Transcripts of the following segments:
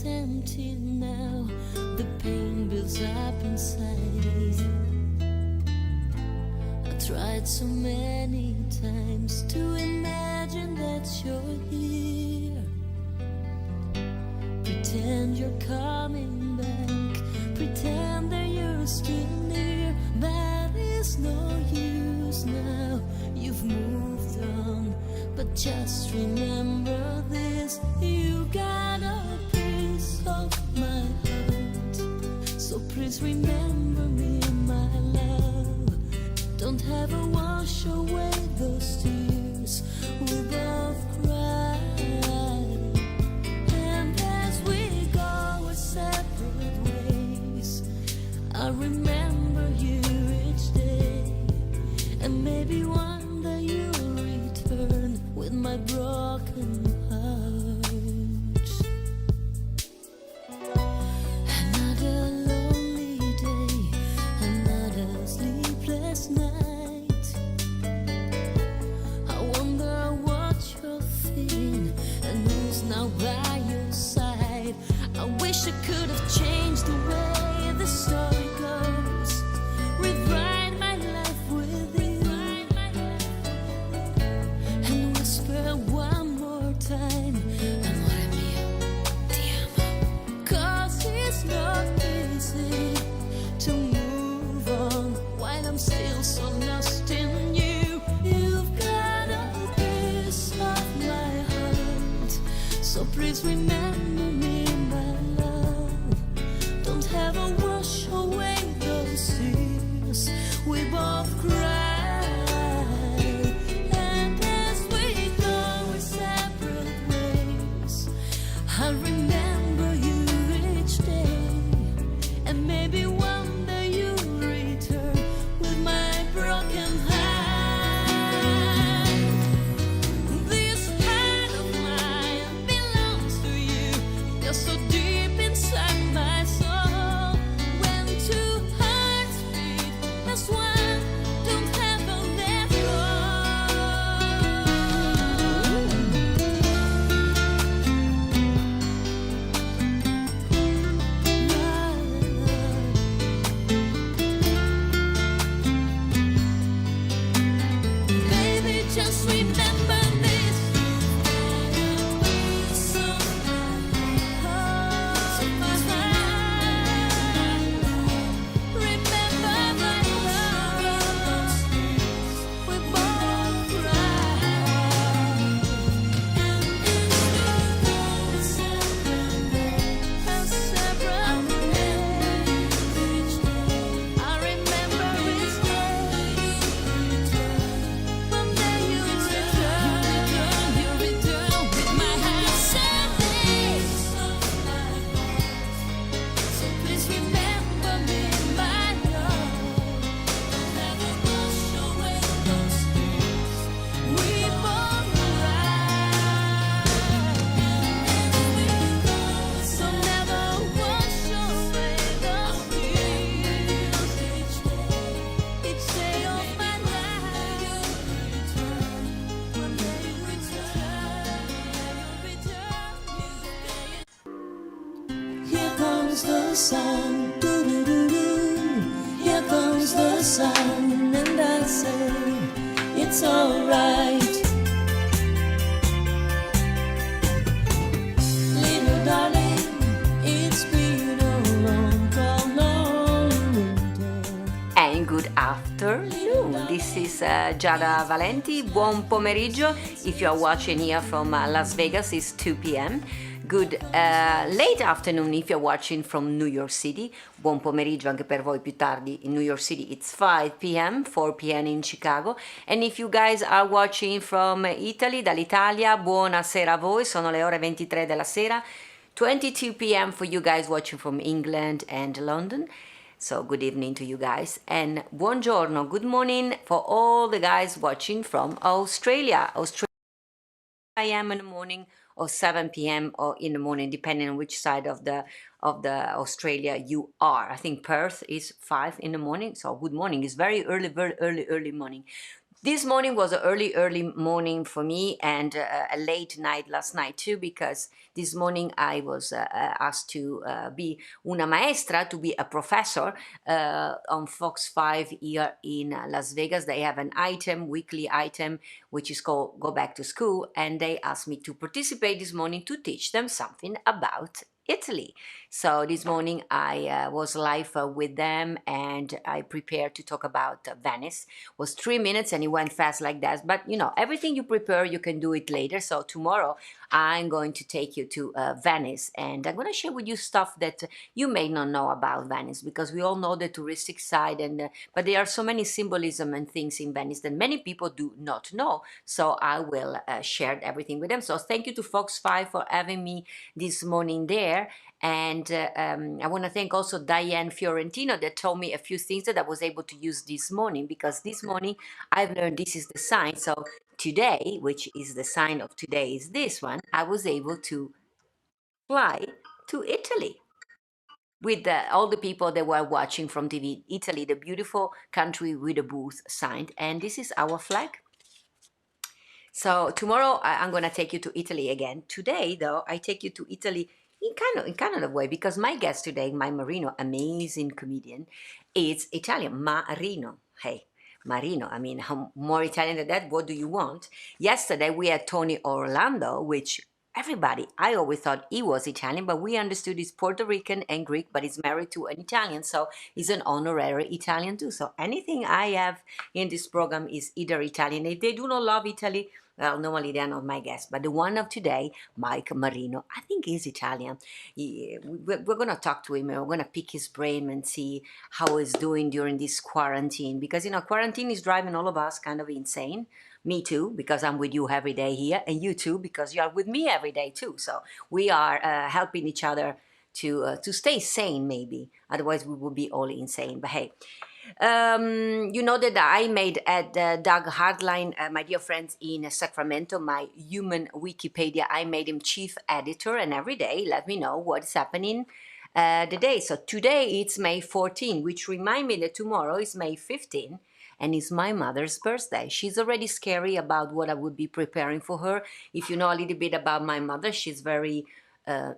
is empty now, the pain builds up inside. I tried so many times to imagine that you're here. Pretend you're coming back, pretend that you're still near, but it's no use now, you've moved on. But just remember this, you got a piece of my heart, so please remember me, my love. Don't ever wash away those tears we both cried. And as we go our separate ways, I'll remember you each day, and maybe one day you'll return with my broken heart. Another lonely day, another sleepless night. I wonder what you're feeling and who's now by your side. I wish I could have changed the way the story goes, rewrite my life with you, and whisper one more time, amore mio, ti amo. 'Cause it's not easy to move on while I'm still so lost in you. You've got a piece of my heart, so please remember me, my love. Don't ever wash away those tears we both cried. And as we go our separate ways, I'll remember you each day, and maybe one day you'll return with my broken heart. This heart of mine belongs to you, you're so deep inside my soul. When two hearts beat as one, don't ever let go. Baby, just remember this. So remember my love. We both cried. And it's a separate ways. I remember each day. One day you return with my heart sadly. So please remember me, my love. Don't ever wash away those tears we both cried. So never wash away those tears each day of my life. One day you return. Here comes the sun, doo-doo-doo-doo. Here comes the sun, and I say it's alright. Little darling, it's been a long, long winter. And good afternoon. This is Giada Valenti. Buon pomeriggio. If you are watching here from Las Vegas, it's 2 p.m. Good late afternoon if you're watching from New York City. Buon pomeriggio anche per voi più tardi in New York City. It's 5 p.m., 4 p.m. in Chicago. And if you guys are watching from Italy, dall'Italia, buonasera a voi. Sono le ore 23 della sera. 22 p.m. for you guys watching from England and London. So good evening to you guys, and buongiorno, good morning for all the guys watching from Australia. 6 a.m. in the morning or 7 p.m. or in the morning, depending on which side of the Australia you are. I think Perth is 5 in the morning, so good morning. It's very early morning. This morning was an early morning for me, and a late night last night too, because this morning I was asked to be una maestra, to be a professor on Fox 5 here in Las Vegas. They have an item, weekly item, which is called Go Back to School, and they asked me to participate this morning to teach them something about Italy. So this morning I was live with them, and I prepared to talk about Venice. It was 3 minutes and it went fast like that. But you know, everything you prepare, you can do it later. So tomorrow I'm going to take you to Venice, and I'm going to share with you stuff that you may not know about Venice, because we all know the touristic side, and but there are so many symbolism and things in Venice that many people do not know. So I will share everything with them. So thank you to Fox 5 for having me this morning there. And I want to thank also Diane Fiorentino that told me a few things that I was able to use this morning, because this morning I've learned this is the sign. So today, which is the sign of today, is this one. I was able to fly to Italy with all the people that were watching from TV. Italy, the beautiful country with a booth signed. And this is our flag. So tomorrow I'm gonna take you to Italy again. Today, though, I take you to Italy in kind of a way, because my guest today, Mike Marino, amazing comedian, is Italian. Marino, hey, Marino. I mean, how more Italian than that? What do you want? Yesterday we had Tony Orlando, which everybody, I always thought he was Italian, but we understood he's Puerto Rican and Greek, but he's married to an Italian, so he's an honorary Italian too. So anything I have in this program is either Italian. If they do not love Italy, well, normally they're not my guests, but the one of today, Mike Marino, I think he's Italian. We're going to talk to him, and we're going to pick his brain and see how he's doing during this quarantine, because, you know, quarantine is driving all of us kind of insane. Me too, because I'm with you every day here, and you too, because you are with me every day too. So we are helping each other to stay sane, maybe. Otherwise, we would be all insane. But hey, you know that I made at Doug Hardline, my dear friends in Sacramento, my human Wikipedia. I made him chief editor, and every day let me know what's happening the day. So today it's May 14, which remind me that tomorrow is May 15, and it's my mother's birthday. She's already scary about what I would be preparing for her. If you know a little bit about my mother, she's very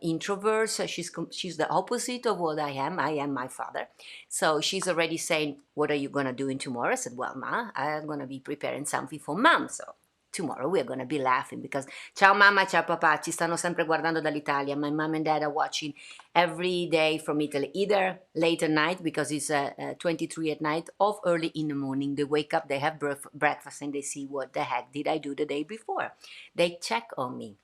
introvert, so she's the opposite of what I am. I am my father. So she's already saying, what are you going to do in tomorrow? I said, well, Ma, I'm going to be preparing something for Mom. So tomorrow we're going to be laughing, because ciao mamma, ciao papà, ci stanno sempre guardando dall'Italia. My mom and dad are watching every day from Italy, either late at night, because it's 23 at night, or early in the morning. They wake up, they have breakfast, and they see what the heck did I do the day before. They check on me.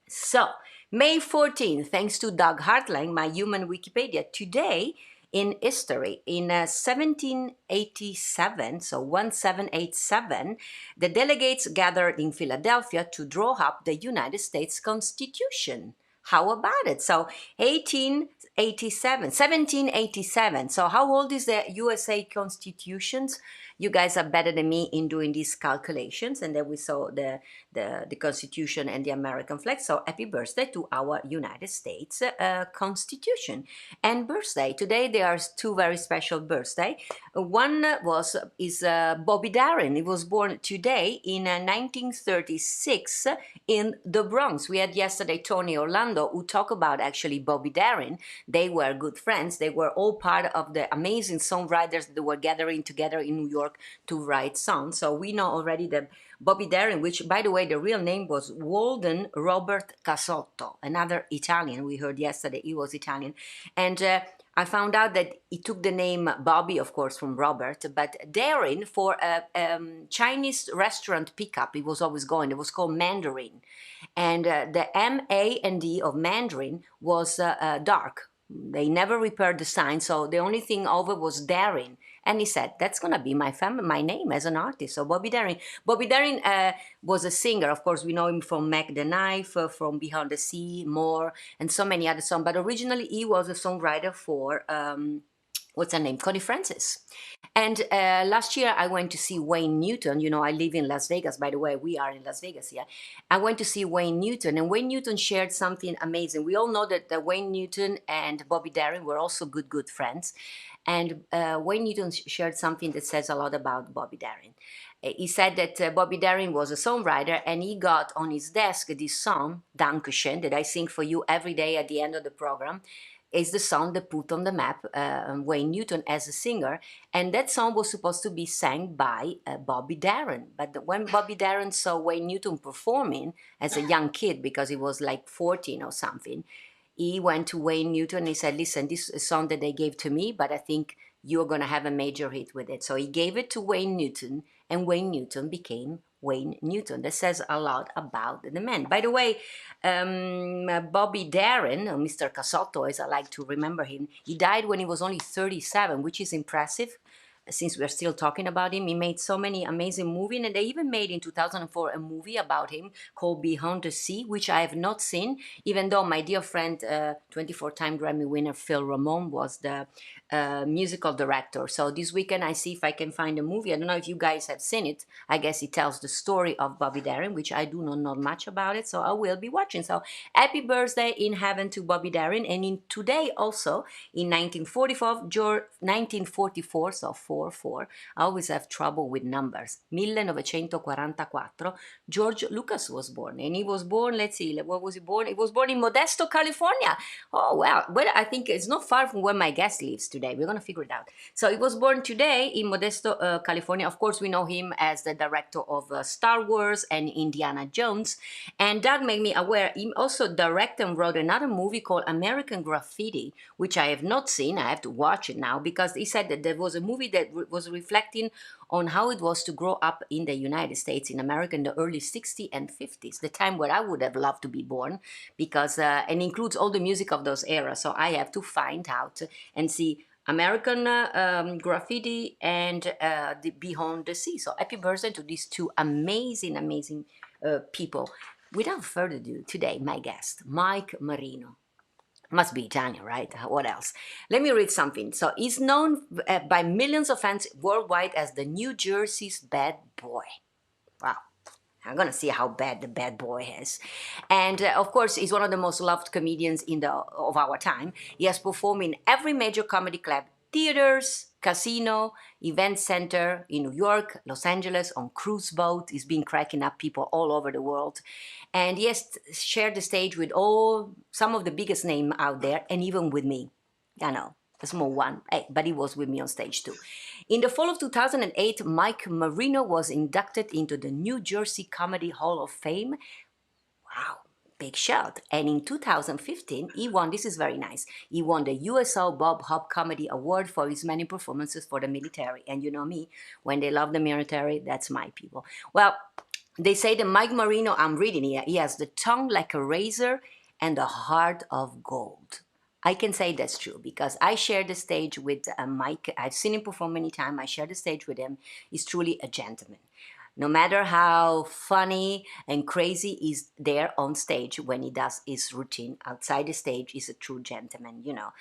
So, May 14th, thanks to Doug Hartline, my human Wikipedia, today in history, in 1787, so 1787, the delegates gathered in Philadelphia to draw up the United States Constitution. How about it? So 1787. So how old is the USA Constitution? You guys are better than me in doing these calculations. And then we saw the Constitution and the American flag. So happy birthday to our United States Constitution. And birthday. Today there are two very special birthdays. One is Bobby Darin. He was born today in 1936 in the Bronx. We had yesterday Tony Orlando, who talked about actually Bobby Darin. They were good friends. They were all part of the amazing songwriters that were gathering together in New York to write songs. So we know already that Bobby Darin, which by the way, the real name was Walden Robert Casotto, another Italian. We heard yesterday he was Italian. And I found out that he took the name Bobby, of course, from Robert, but Darin for a Chinese restaurant pickup. He was always going. It was called Mandarin. And the M-A-N-D of Mandarin was dark. They never repaired the sign, so the only thing over was Darin. And he said, that's going to be my name as an artist. So Bobby Darin. Bobby Darin was a singer. Of course, we know him from Mac the Knife, from Beyond the Sea, More, and so many other songs. But originally, he was a songwriter for, what's her name? Connie Francis. And last year, I went to see Wayne Newton. You know, I live in Las Vegas. By the way, we are in Las Vegas here. I went to see Wayne Newton, and Wayne Newton shared something amazing. We all know that Wayne Newton and Bobby Darin were also good friends. And Wayne Newton shared something that says a lot about Bobby Darin. He said that Bobby Darin was a songwriter and he got on his desk this song, Dankeschön, that I sing for you every day at the end of the program. Is the song that put on the map Wayne Newton as a singer, and that song was supposed to be sang by Bobby Darin. But when Bobby Darin saw Wayne Newton performing as a young kid, because he was like 14 or something, he went to Wayne Newton and he said, listen, this is a song that they gave to me, but I think you're going to have a major hit with it. So he gave it to Wayne Newton, and Wayne Newton became Wayne Newton. That says a lot about the man. By the way, Bobby Darin, or Mr. Casotto, as I like to remember him, he died when he was only 37, which is impressive. Since we're still talking about him, he made so many amazing movies, and they even made in 2004 a movie about him called Beyond the Sea, which I have not seen, even though my dear friend, 24-time Grammy winner Phil Ramone, was the musical director. So this weekend I see if I can find a movie. I don't know if you guys have seen it. I guess it tells the story of Bobby Darin, which I do not know much about it, so I will be watching. So happy birthday in heaven to Bobby Darin. And in today also, in 1944, so 44, I always have trouble with numbers. 1944, George Lucas was born. And he was born, let's see, what was he born? He was born in Modesto, California. Oh, well, I think it's not far from where my guest lives today. We're going to figure it out. So he was born today in Modesto, California. Of course, we know him as the director of Star Wars and Indiana Jones. And that made me aware. He also directed and wrote another movie called American Graffiti, which I have not seen. I have to watch it now, because he said that there was a movie that was reflecting on how it was to grow up in the United States, in America, in the early 60s and 50s, the time where I would have loved to be born, because and includes all the music of those eras. So I have to find out and see American Graffiti and the Beyond the Sea. So happy birthday to these two amazing, amazing people. Without further ado, today my guest, Mike Marino. Must be Italian, right? What else? Let me read something. So he's known by millions of fans worldwide as the New Jersey's bad boy. Wow. I'm gonna see how bad the bad boy is. And of course, he's one of the most loved comedians of our time. He has performed in every major comedy club, theaters, casino, event center in New York, Los Angeles, on cruise boat. He's been cracking up people all over the world. And he has shared the stage with some of the biggest names out there, and even with me. I know, a small one, but he was with me on stage too. In the fall of 2008, Mike Marino was inducted into the New Jersey Comedy Hall of Fame. Wow, big shout. And in 2015, he won, this is very nice, he won the USO Bob Hope Comedy Award for his many performances for the military. And you know me, when they love the military, that's my people. Well, they say that Mike Marino, I'm reading here, he has the tongue like a razor and a heart of gold. I can say that's true because I shared the stage with Mike. I've seen him perform many times. I shared the stage with him. He's truly a gentleman. No matter how funny and crazy he's there on stage when he does his routine, outside the stage, he's a true gentleman. You know,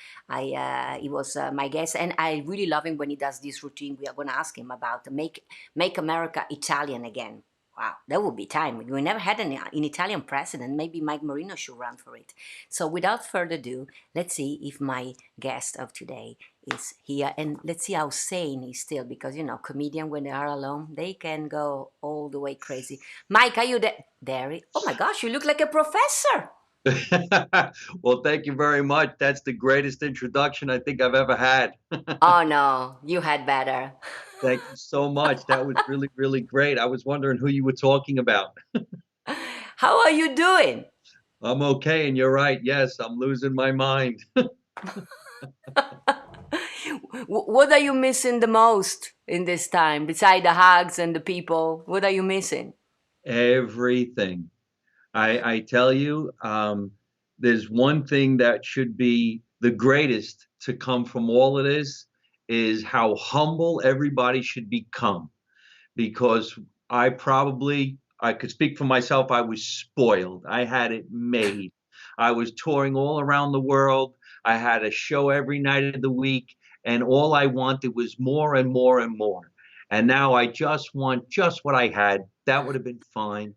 he was my guest, and I really love him when he does this routine. We are going to ask him about make America Italian again. Wow, that would be time. We never had an Italian president. Maybe Mike Marino should run for it. So without further ado, let's see if my guest of today is here. And let's see how sane he's still, because, you know, comedians, when they are alone, they can go all the way crazy. Mike, are you there? There. Oh my gosh, you look like a professor. Well, thank you very much. That's the greatest introduction I think I've ever had. Oh no, you had better. Thank you so much. That was really, really great. I was wondering who you were talking about. How are you doing? I'm okay, and you're right. Yes, I'm losing my mind. What are you missing the most in this time, beside the hugs and the people? What are you missing? Everything. I tell you, there's one thing that should be the greatest to come from all of this is how humble everybody should become. Because I could speak for myself, I was spoiled. I had it made. I was touring all around the world. I had a show every night of the week, and all I wanted was more and more and more. And now I just want just what I had. That would have been fine.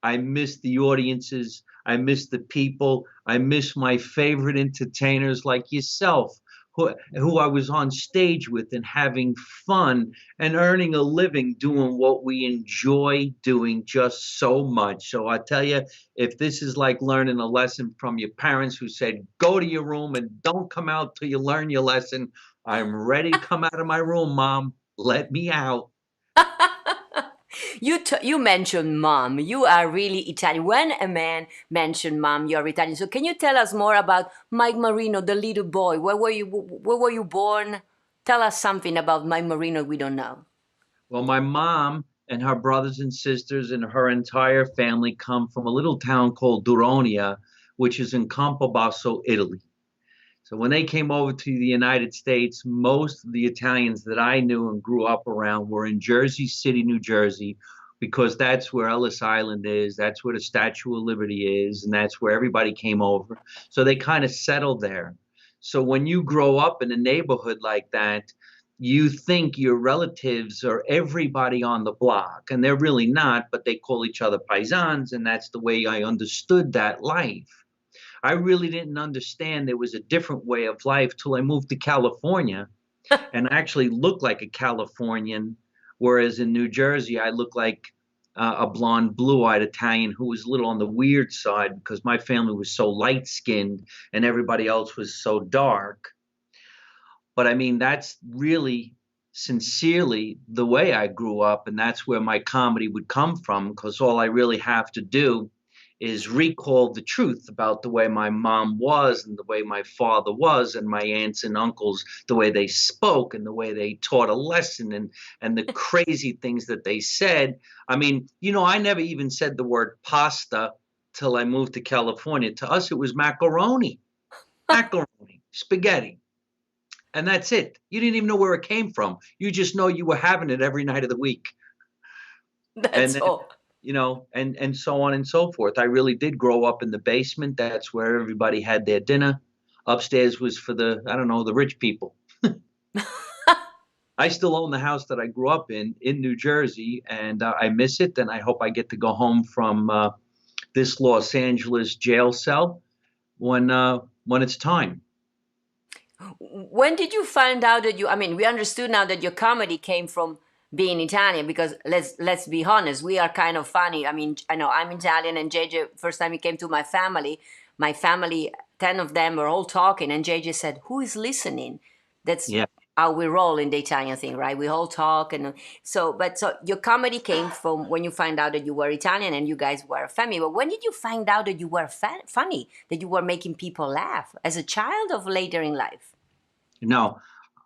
I miss the audiences. I miss the people. I miss my favorite entertainers like yourself, who I was on stage with and having fun and earning a living doing what we enjoy doing just so much. So I tell you, if this is like learning a lesson from your parents who said, go to your room and don't come out till you learn your lesson, I'm ready to come out of my room, Mom. Let me out. You mentioned mom. You are really Italian. When a man mentioned mom, you're Italian. So can you tell us more about Mike Marino, the little boy? Where were you born? Tell us something about Mike Marino we don't know. Well, my mom and her brothers and sisters and her entire family come from a little town called Duronia, which is in Campobasso, Italy. So when they came over to the United States, most of the Italians that I knew and grew up around were in Jersey City, New Jersey, because that's where Ellis Island is, that's where the Statue of Liberty is, and that's where everybody came over. So they kind of settled there. So when you grow up in a neighborhood like that, you think your relatives are everybody on the block, and they're really not, but they call each other paisans, and that's the way I understood that life. I really didn't understand there was a different way of life till I moved to California and actually looked like a Californian, whereas in New Jersey, I looked like a blonde, blue-eyed Italian who was a little on the weird side because my family was so light-skinned and everybody else was so dark. But I mean, that's really sincerely the way I grew up, and that's where my comedy would come from, because all I really have to do is recall the truth about the way my mom was and the way my father was and my aunts and uncles, the way they spoke and the way they taught a lesson and the crazy things that they said. I mean, I never even said the word pasta till I moved to California. To us, it was macaroni, spaghetti. And that's it. You didn't even know where it came from. You just know you were having it every night of the week. That's And all. and so on and so forth. I really did grow up in the basement. That's where everybody had their dinner. Upstairs was for the rich people. I still own the house that I grew up in New Jersey, and I miss it. And I hope I get to go home from this Los Angeles jail cell when it's time. When did you find out that I mean, we understood now that your comedy came from being Italian, because let's be honest, we are kind of funny. I mean, I know I'm Italian, and JJ, first time he came to my family, 10 of them were all talking, and JJ said, who is listening? That's Yeah. how we roll in the Italian thing, right? We all talk. And so your comedy came from when you find out that you were Italian and you guys were a family. But when did you find out that you were funny, that you were making people laugh, as a child or later in life? No,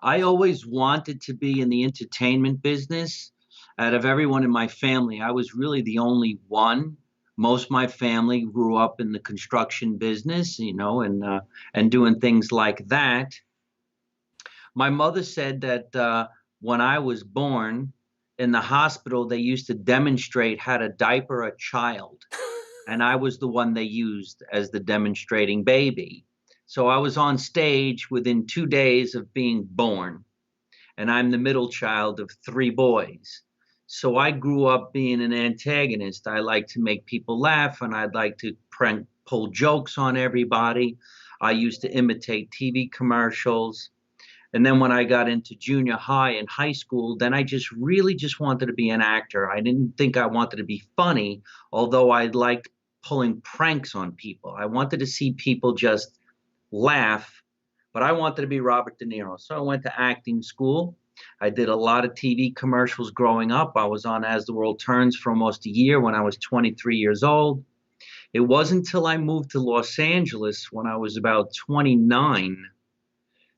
I always wanted to be in the entertainment business. Out of everyone in my family, I was really the only one. Most of my family grew up in the construction business, and doing things like that. My mother said that when I was born in the hospital, they used to demonstrate how to diaper a child. And I was the one they used as the demonstrating baby. So I was on stage within 2 days of being born. And I'm the middle child of 3 boys. So I grew up being an antagonist. I like to make people laugh, and I'd like to pull jokes on everybody. I used to imitate TV commercials. And then when I got into junior high and high school, then I just really just wanted to be an actor. I didn't think I wanted to be funny, although I liked pulling pranks on people. I wanted to see people just laugh, but I wanted to be Robert De Niro. So I went to acting school. I did a lot of TV commercials growing up. I was on As the World Turns for almost a year when I was 23 years old. It wasn't until I moved to Los Angeles when I was about 29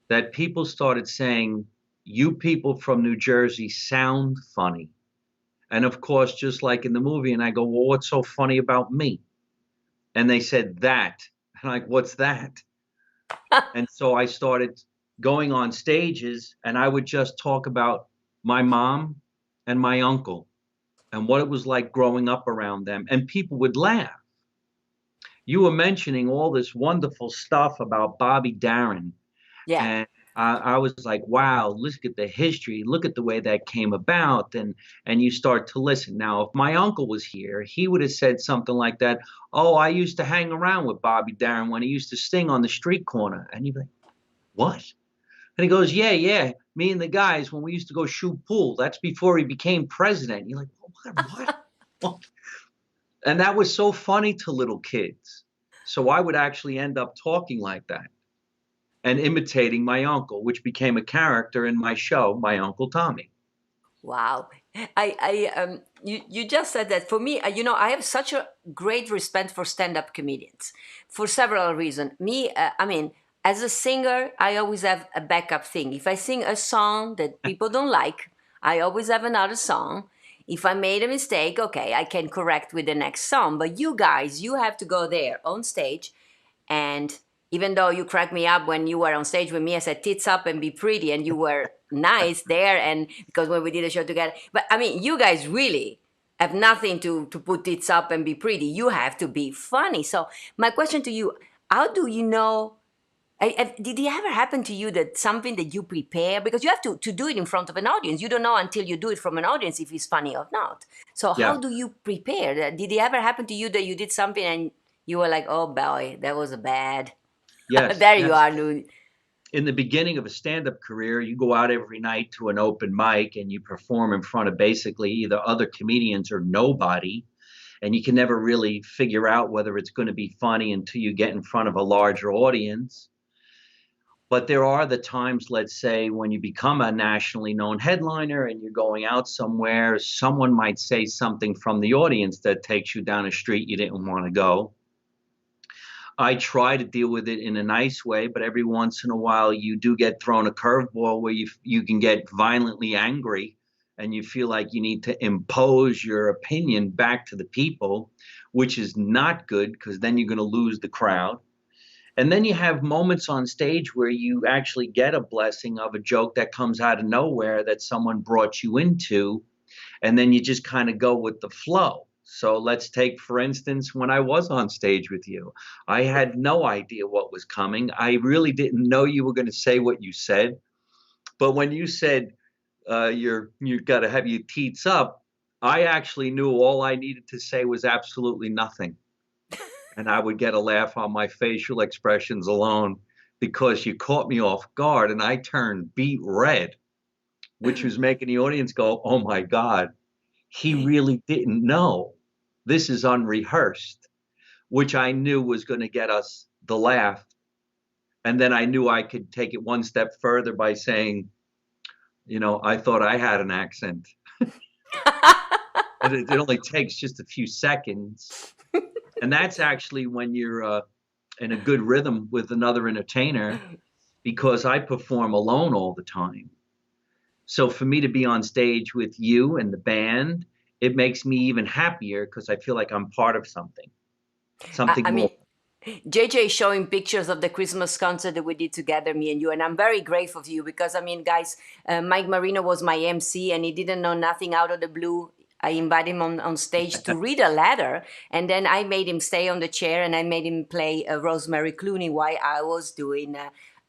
that people started saying, you people from New Jersey sound funny. And of course, just like in the movie, and I go, well, what's so funny about me? And they said that. And I'm like, what's that? And so I started going on stages, and I would just talk about my mom and my uncle and what it was like growing up around them. And people would laugh. You were mentioning all this wonderful stuff about Bobby Darin. Yeah. And I was like, wow, look at the history. Look at the way that came about. And you start to listen. Now, if my uncle was here, he would have said something like that. Oh, I used to hang around with Bobby Darin when he used to sing on the street corner. And you'd be like, what? And he goes, yeah, yeah. Me and the guys, when we used to go shoot pool, that's before he became president. You're like, what? What? And that was so funny to little kids. So I would actually end up talking like that and imitating my uncle, which became a character in my show, My Uncle Tommy. Wow. You just said that. For me, I have such a great respect for stand-up comedians for several reasons. Me, I mean, as a singer, I always have a backup thing. If I sing a song that people don't like, I always have another song. If I made a mistake, okay, I can correct with the next song. But you guys, you have to go there on stage, and even though you cracked me up when you were on stage with me, I said tits up and be pretty, and you were nice there. And because when we did a show together, but I mean, you guys really have nothing to put tits up and be pretty. You have to be funny. So my question to you: how do you know? Did it ever happen to you that something that you prepare, because you have to do it in front of an audience, you don't know until you do it from an audience if it's funny or not. So how Yeah. do you prepare? Did it ever happen to you that you did something and you were like, oh boy, that was a bad. Yes. There you Yes. are, Lou. In the beginning of a stand-up career, you go out every night to an open mic and you perform in front of basically either other comedians or nobody. And you can never really figure out whether it's going to be funny until you get in front of a larger audience. But there are the times, let's say, when you become a nationally known headliner and you're going out somewhere, someone might say something from the audience that takes you down a street you didn't want to go. I try to deal with it in a nice way, but every once in a while you do get thrown a curveball where you can get violently angry and you feel like you need to impose your opinion back to the people, which is not good because then you're going to lose the crowd. And then you have moments on stage where you actually get a blessing of a joke that comes out of nowhere that someone brought you into, and then you just kind of go with the flow. So let's take, for instance, when I was on stage with you, I had no idea what was coming. I really didn't know you were going to say what you said. But when you said you got to have your teats up, I actually knew all I needed to say was absolutely nothing, and I would get a laugh on my facial expressions alone because you caught me off guard, and I turned beet red, which was making the audience go, "Oh my God, he really didn't know. This is unrehearsed," which I knew was going to get us the laugh. And then I knew I could take it one step further by saying, I thought I had an accent. And it only takes just a few seconds. And that's actually when you're in a good rhythm with another entertainer, because I perform alone all the time. So for me to be on stage with you and the band, it makes me even happier because I feel like I'm part of something, I something more. mean, JJ is showing pictures of the Christmas concert that we did together, me and you, and I'm very grateful to you because, I mean, guys, Mike Marino was my MC and he didn't know nothing out of the blue. I invited him on stage to read a letter, and then I made him stay on the chair and I made him play Rosemary Clooney while I was doing.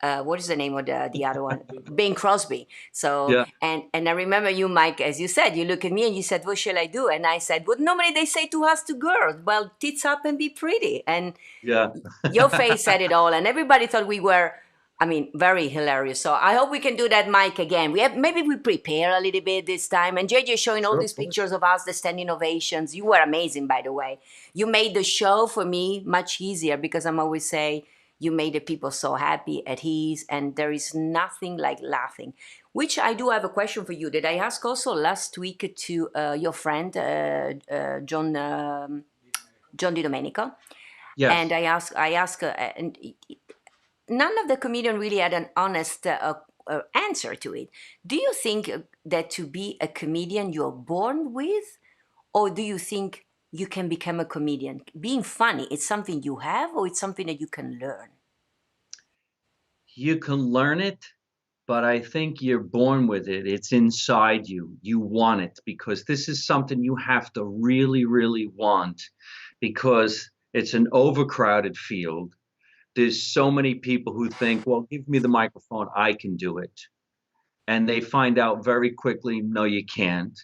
What is the name of the other one? Bing Crosby. So Yeah, and I remember you, Mike, as you said, you look at me and you said, "What shall I do?" And I said, "What normally they say to us, to girls, well, tits up and be pretty." And yeah. your face said it all, and everybody thought we were, I mean, very hilarious. So I hope we can do that, Mike, again. Maybe we prepare a little bit this time. And JJ showing all Sure, these of course. pictures of us, the standing ovations. You were amazing, by the way. You made the show for me much easier because I'm always say you made the people so happy at ease, and there is nothing like laughing. Which I do have a question for you that I asked also last week to your friend John Di Domenico, and Yes. I ask, and none of the comedian really had an honest answer to it. Do you think that to be a comedian you're born with, or do you think you can become a comedian? Being funny, it's something you have, or it's something that you can learn? You can learn it, but I think you're born with it. It's inside you. You want it because this is something you have to really, really want because it's an overcrowded field. There's so many people who think, well, give me the microphone, I can do it. And they find out very quickly, no, you can't.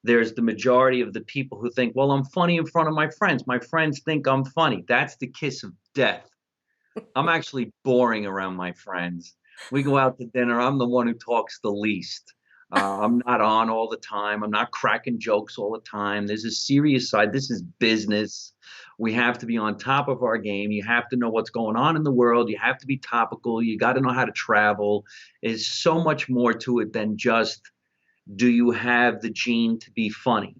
There's the majority of the people who think, well, I'm funny in front of my friends. My friends think I'm funny. That's the kiss of death. I'm actually boring around my friends. We go out to dinner. I'm the one who talks the least. I'm not on all the time. I'm not cracking jokes all the time. There's a serious side. This is business. We have to be on top of our game. You have to know what's going on in the world. You have to be topical. You got to know how to travel. There's so much more to it than just, do you have the gene to be funny?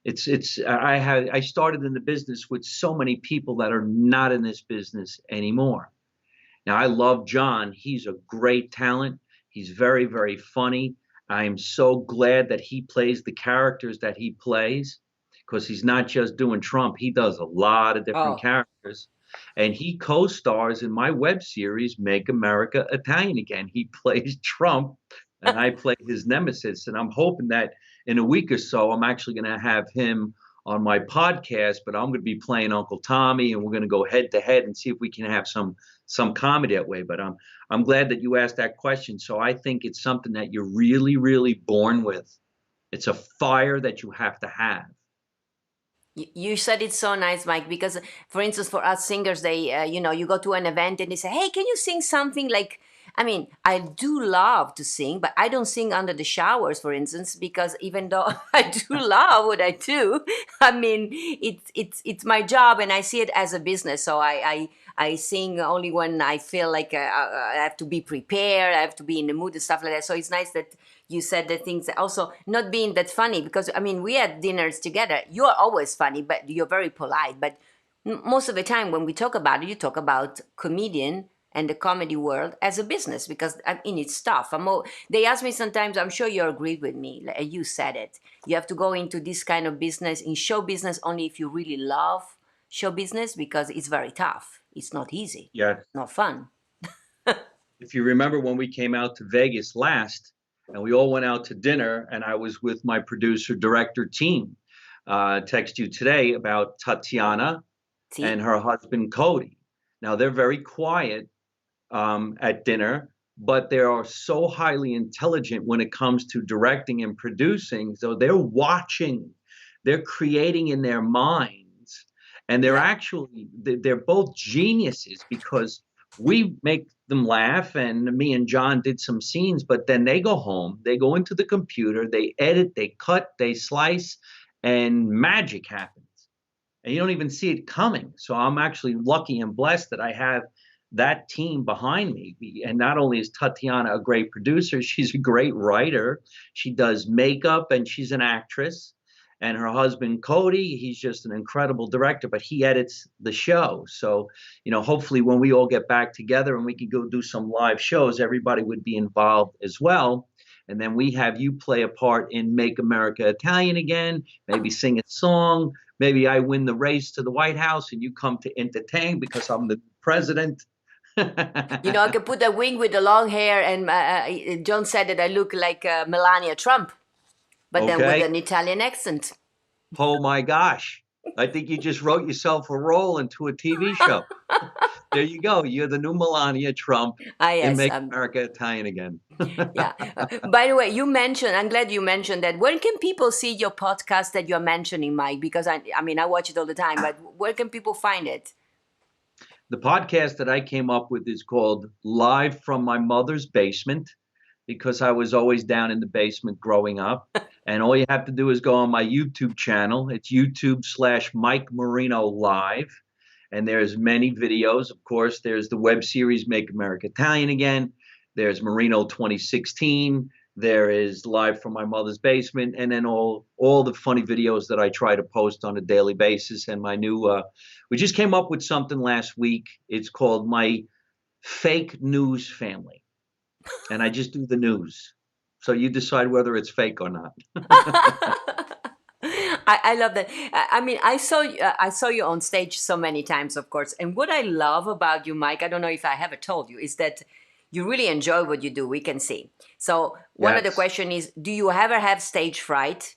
I started in the business with so many people that are not in this business anymore. Now, I love John. He's a great talent. He's very, very funny. I am so glad that he plays the characters that he plays, because he's not just doing Trump. He does a lot of different Oh, characters. And he co-stars in my web series, Make America Italian Again. He plays Trump, and I play his nemesis. And I'm hoping that in a week or so, I'm actually going to have him on my podcast, but I'm going to be playing Uncle Tommy, and we're going to go head to head and see if we can have some comedy that way. But I'm glad that you asked that question. So I think it's something that you're really, really born with. It's a fire that you have to have. you said it so nice, Mike, because for instance, for us singers, you go to an event and they say, hey, can you sing something like, I mean, I do love to sing, but I don't sing under the showers, for instance, because even though I do love what I do, I mean, it's my job and I see it as a business. So I sing only when I feel like I have to be prepared, I have to be in the mood and stuff like that. So it's nice that you said the things also not being that funny, because I mean, we had dinners together. You're always funny, but you're very polite. But most of the time when we talk about it, you talk about comedian and the comedy world as a business, because I mean, it's tough. They ask me sometimes, I'm sure you agree with me, like you said it, you have to go into this kind of business, in show business, only if you really love show business, because it's very tough. It's not easy, Yeah. not fun. If you remember when we came out to Vegas last, and we all went out to dinner, and I was with my producer director team, text you today about Tatiana See? and her husband Cody. Now they're very quiet at dinner, but they are so highly intelligent when it comes to directing and producing. So they're watching, they're creating in their minds, and they're Yeah. actually they're both geniuses, because we make them laugh, and me and John did some scenes, but then they go home, they go into the computer, they edit, they cut, they slice, and magic happens. And you don't even see it coming. So I'm actually lucky and blessed that I have that team behind me. And not only is Tatiana a great producer, she's a great writer. She does makeup and she's an actress. And her husband, Cody, he's just an incredible director, but he edits the show. So, hopefully when we all get back together and we can go do some live shows, everybody would be involved as well. And then we have you play a part in Make America Italian Again, maybe sing a song. Maybe I win the race to the White House and you come to entertain because I'm the president. I could put a wing with the long hair, and John said that I look like Melania Trump, but then with Okay. an Italian accent. Oh my gosh. I think you just wrote yourself a role into a TV show. There you go. You're the new Melania Trump Ah, in yes. Make America Italian Again. Yeah. By the way, I'm glad you mentioned that. Where can people see your podcast that you're mentioning, Mike? Because I mean, I watch it all the time, but where can people find it? The podcast that I came up with is called Live from My Mother's Basement, because I was always down in the basement growing up. And all you have to do is go on my YouTube channel. It's YouTube/Mike Marino Live. And there's many videos. Of course, there's the web series Make America Italian Again. There's Marino 2016. There is Live from My Mother's Basement, and then all the funny videos that I try to post on a daily basis. And my new, we just came up with something last week. It's called My Fake News Family, and I just do the news. So you decide whether it's fake or not. I love that. I mean, I saw you on stage so many times, of course. And what I love about you, Mike, I don't know if I ever told you, is that you really enjoy what you do. We can see. So one of the Yes. question is, do you ever have stage fright?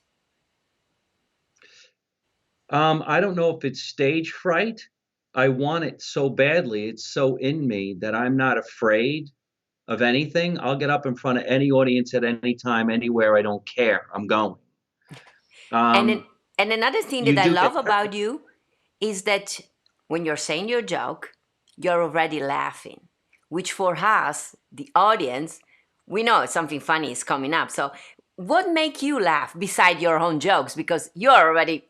I don't know if it's stage fright. I want it so badly. It's so in me that I'm not afraid of anything. I'll get up in front of any audience at any time, anywhere. I don't care. I'm going. And then, Um, and another thing you that I do love get about you is that when you're saying your joke, you're already laughing. which for us, the audience, we know something funny is coming up. So what makes you laugh beside your own jokes? Because you're already,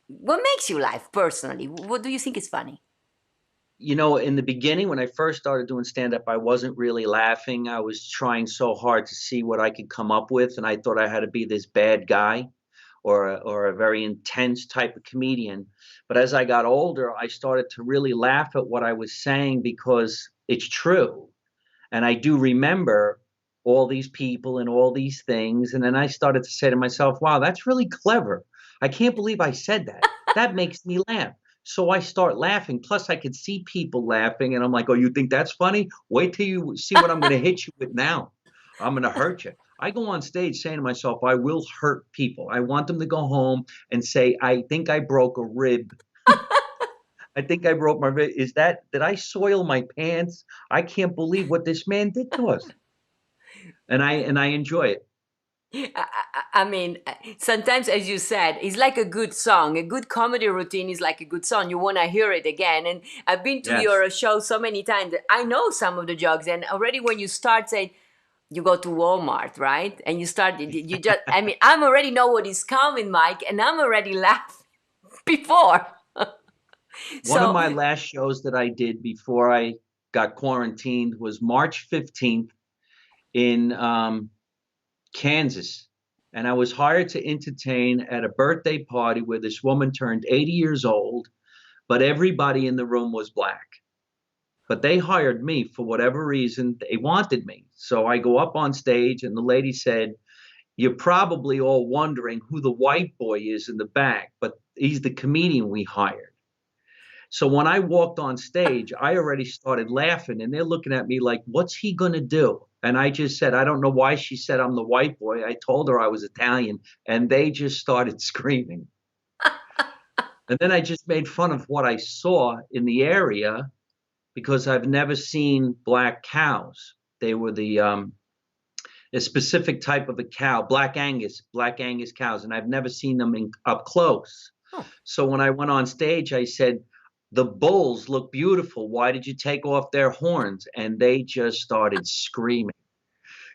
what makes you laugh personally? What do you think is funny? You know, in the beginning, when I first started doing stand-up, I wasn't really laughing. I was trying so hard to see what I could come up with, and I thought I had to be this bad guy or a very intense type of comedian. But as I got older, I started to really laugh at what I was saying because it's true. And I do remember all these people and all these things. And then I started to say to myself, wow, that's really clever. I can't believe I said that. That makes me laugh. So I start laughing. Plus, I could see people laughing. And I'm like, oh, you think that's funny? Wait till you see what I'm going to hit you with now. I'm going to hurt you. I go on stage saying to myself, I will hurt people. I want them to go home and say, I think I broke a rib. I think I broke my rib. Did I soil my pants? I can't believe what this man did to us. And I enjoy it. I mean, sometimes, as you said, it's like a good song. A good comedy routine is like a good song. You want to hear it again. And I've been to Yes. your show so many times that I know some of the jokes. And already when you start saying, you go to Walmart, right? And you start, you just, I mean, I'm already know what is coming, Mike, and I'm already laughing before. One of my last shows that I did before I got quarantined was March 15th in Kansas. And I was hired to entertain at a birthday party where this woman turned 80 years old, but everybody in the room was black. But they hired me for whatever reason. They wanted me. So I go up on stage and the lady said, you're probably all wondering who the white boy is in the back, but he's the comedian we hired. So when I walked on stage, I already started laughing and they're looking at me like, what's he going to do? And I just said, I don't know why she said I'm the white boy. I told her I was Italian and they just started screaming. And then I just made fun of what I saw in the area because I've never seen black cows. They were a specific type of a cow, black Angus cows, and I've never seen them up close. Oh. So when I went on stage, I said, the bulls look beautiful. Why did you take off their horns? And they just started screaming.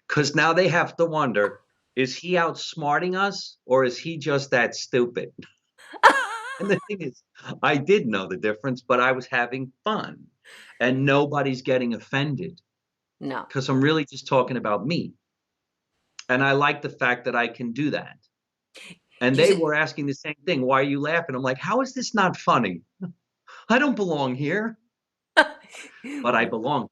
Because now they have to wonder, is he outsmarting us or is he just that stupid? And the thing is, I did know the difference, but I was having fun. And nobody's getting offended. No. Because I'm really just talking about me. And I like the fact that I can do that. And they were asking the same thing. Why are you laughing? I'm like, how is this not funny? I don't belong here. But I belong.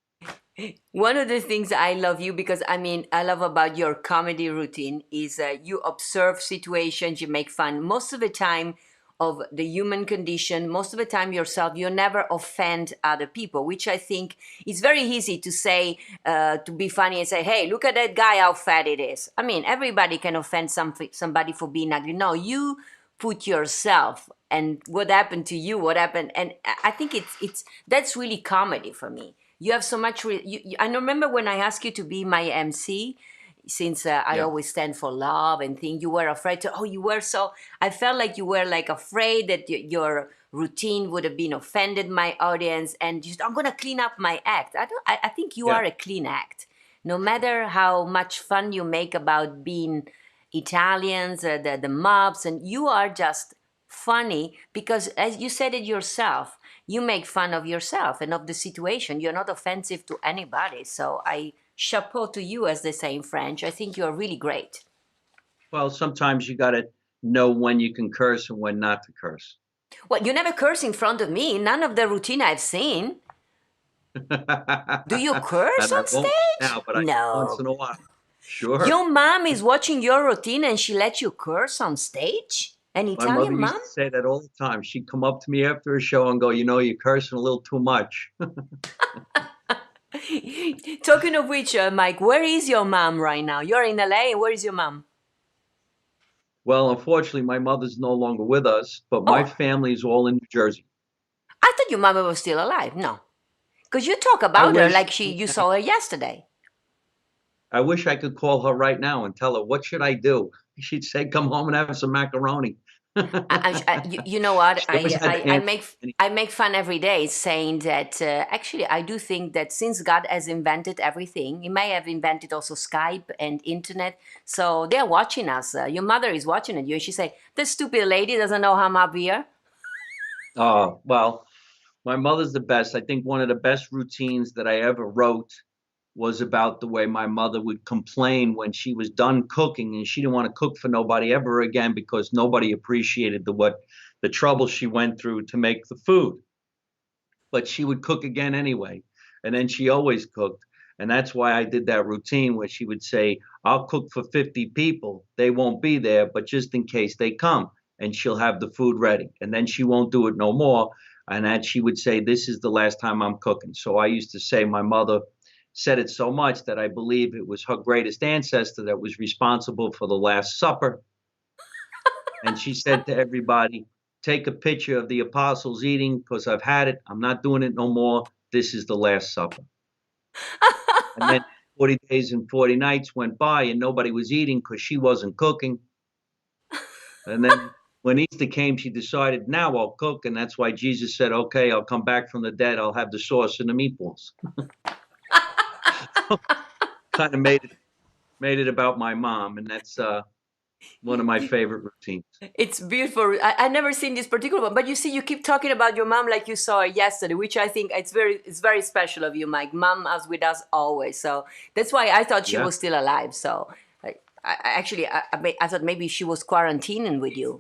One of the things I love you because I love about your comedy routine is you observe situations, you make fun. Most of the time of the human condition, most of the time yourself, you never offend other people, which I think is very easy to say, to be funny and say, hey, look at that guy, how fat it is. I mean, everybody can offend somebody for being ugly. No, you put yourself and what happened to you, what happened. And I think that's really comedy for me. You have so much, I remember when I asked you to be my MC, since I always stand for love and think you were afraid to, I felt like you were like afraid that your routine would have been offended my audience and just, I'm going to clean up my act. I think you are a clean act. No matter how much fun you make about being Italians, the mobs, and you are just funny because as you said it yourself, you make fun of yourself and of the situation. You're not offensive to anybody. So chapeau to you, as they say in French. I think you're really great. Well, sometimes you got to know when you can curse and when not to curse. Well, you never curse in front of me. None of the routine I've seen. Do you curse on stage? Now, but no. Once in a while. Sure. Your mom is watching your routine and she lets you curse on stage? An Italian mom? My mother used to say that all the time. She'd come up to me after a show and go, you're cursing a little too much. Talking of which, Mike, where is your mom right now? You're in LA. Where is your mom? Well, unfortunately, my mother's no longer with us, but my family is all in New Jersey. I thought your mother was still alive. No. Because you talk about her like you saw her yesterday. I wish I could call her right now and tell her, what should I do? She'd say, come home and have some macaroni. You know what? She always had the answer. I make fun every day, saying that actually I do think that since God has invented everything, He may have invented also Skype and internet. So they're watching us. Your mother is watching at you, and she say, "This stupid lady doesn't know how I'm up here." Oh, well, my mother's the best. I think one of the best routines that I ever wrote was about the way my mother would complain when she was done cooking and she didn't want to cook for nobody ever again because nobody appreciated the trouble she went through to make the food. But she would cook again anyway. And then she always cooked. And that's why I did that routine where she would say, I'll cook for 50 people. They won't be there, but just in case they come, and she'll have the food ready. And then she won't do it no more. And that she would say, this is the last time I'm cooking. So I used to say my mother said it so much that I believe it was her greatest ancestor that was responsible for the Last Supper. And she said to everybody, take a picture of the apostles eating because I've had it. I'm not doing it no more. This is the Last Supper. And then 40 days and 40 nights went by and nobody was eating because she wasn't cooking. And then when Easter came, she decided, now I'll cook. And that's why Jesus said, okay, I'll come back from the dead. I'll have the sauce and the meatballs. Kind of made it about my mom. And that's one of my favorite routines. It's beautiful. I never seen this particular one, but you see, you keep talking about your mom like you saw her yesterday, which I think it's very special of you, Mike. Mom is with us always, so that's why I thought she Yeah. was still alive. So I thought maybe she was quarantining with you.